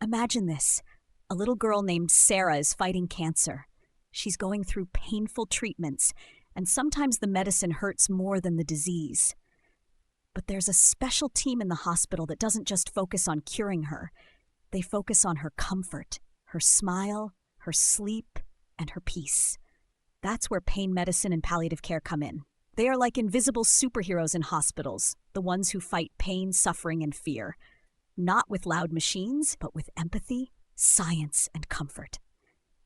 Imagine this. A little girl named Sarah is fighting cancer. She's going through painful treatments, and sometimes the medicine hurts more than the disease. But there's a special team in the hospital that doesn't just focus on curing her. They focus on her comfort, her smile, her sleep, and her peace. That's where pain medicine and palliative care come in. They are like invisible superheroes in hospitals, the ones who fight pain, suffering, and fear. Not with loud machines, but with empathy, science, and comfort.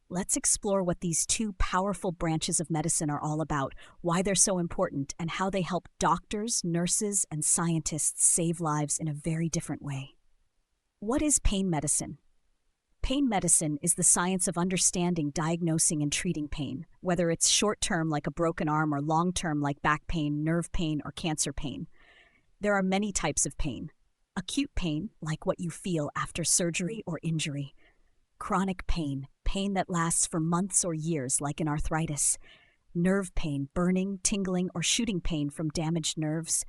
Let's explore what these two powerful branches of medicine are all about, why they're so important, and how they help doctors, nurses, and scientists save lives in a very different way. What is pain medicine? Pain medicine is the science of understanding, diagnosing, and treating pain, whether it's short-term like a broken arm or long-term like back pain, nerve pain, or cancer pain. There are many types of pain. Acute pain, like what you feel after surgery or injury. Chronic pain, pain that lasts for months or years, like in arthritis. Nerve pain, burning, tingling, or shooting pain from damaged nerves.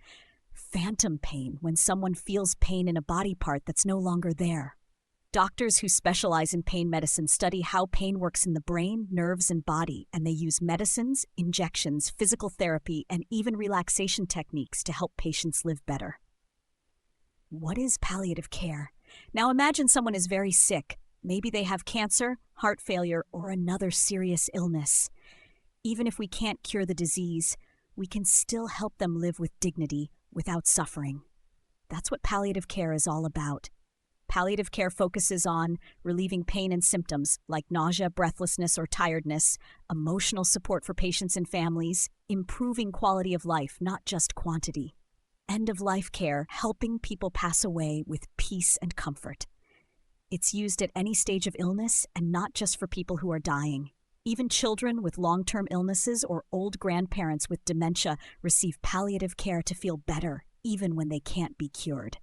Phantom pain, when someone feels pain in a body part that's no longer there. Doctors who specialize in pain medicine study how pain works in the brain, nerves, and body, and they use medicines, injections, physical therapy, and even relaxation techniques to help patients live better. What is palliative care? Now imagine someone is very sick. Maybe they have cancer, heart failure, or another serious illness. Even if we can't cure the disease, we can still help them live with dignity without suffering. That's what palliative care is all about. Palliative care focuses on relieving pain and symptoms like nausea, breathlessness, or tiredness, emotional support for patients and families, improving quality of life, not just quantity. End-of-life care, helping people pass away with peace and comfort. It's used at any stage of illness and not just for people who are dying. Even children with long-term illnesses or old grandparents with dementia receive palliative care to feel better, even when they can't be cured.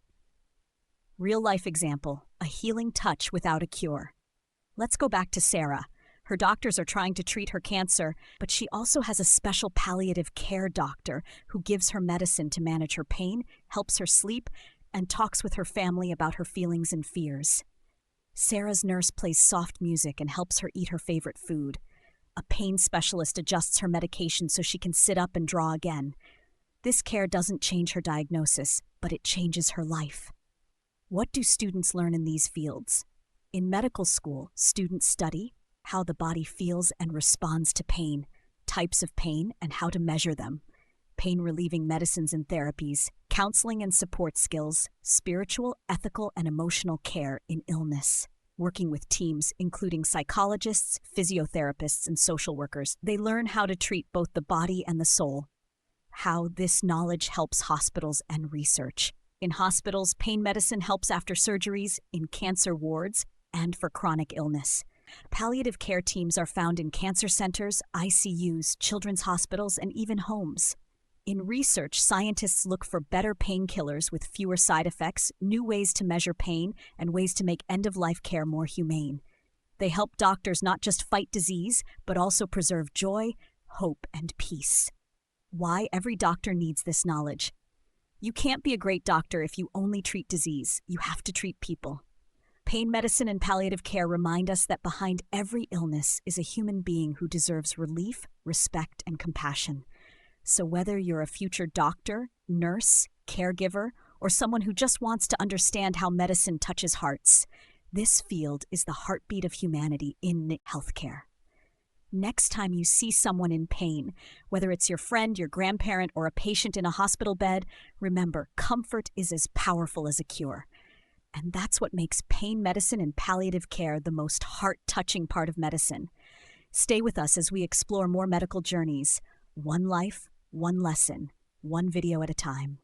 Real-life example, a healing touch without a cure. Let's go back to Sarah. Her doctors are trying to treat her cancer, but she also has a special palliative care doctor who gives her medicine to manage her pain, helps her sleep, and talks with her family about her feelings and fears. Sarah's nurse plays soft music and helps her eat her favorite food. A pain specialist adjusts her medication so she can sit up and draw again. This care doesn't change her diagnosis, but it changes her life. What do students learn in these fields? In medical school, students study how the body feels and responds to pain, types of pain and how to measure them, pain-relieving medicines and therapies, counseling and support skills, spiritual, ethical, and emotional care in illness. Working with teams, including psychologists, physiotherapists, and social workers, they learn how to treat both the body and the soul. How this knowledge helps hospitals and research. In hospitals, pain medicine helps after surgeries, in cancer wards, and for chronic illness. Palliative care teams are found in cancer centers, ICUs, children's hospitals, and even homes. In research, scientists look for better painkillers with fewer side effects, new ways to measure pain, and ways to make end-of-life care more humane. They help doctors not just fight disease, but also preserve joy, hope, and peace. Why every doctor needs this knowledge. You can't be a great doctor if you only treat disease. You have to treat people. Pain medicine and palliative care remind us that behind every illness is a human being who deserves relief, respect, and compassion. So whether you're a future doctor, nurse, caregiver, or someone who just wants to understand how medicine touches hearts, this field is the heartbeat of humanity in healthcare. Next time you see someone in pain, whether it's your friend, your grandparent, or a patient in a hospital bed, remember, comfort is as powerful as a cure. And that's what makes pain medicine and palliative care the most heart-touching part of medicine. Stay with us as we explore more medical journeys, one life, one lesson, one video at a time.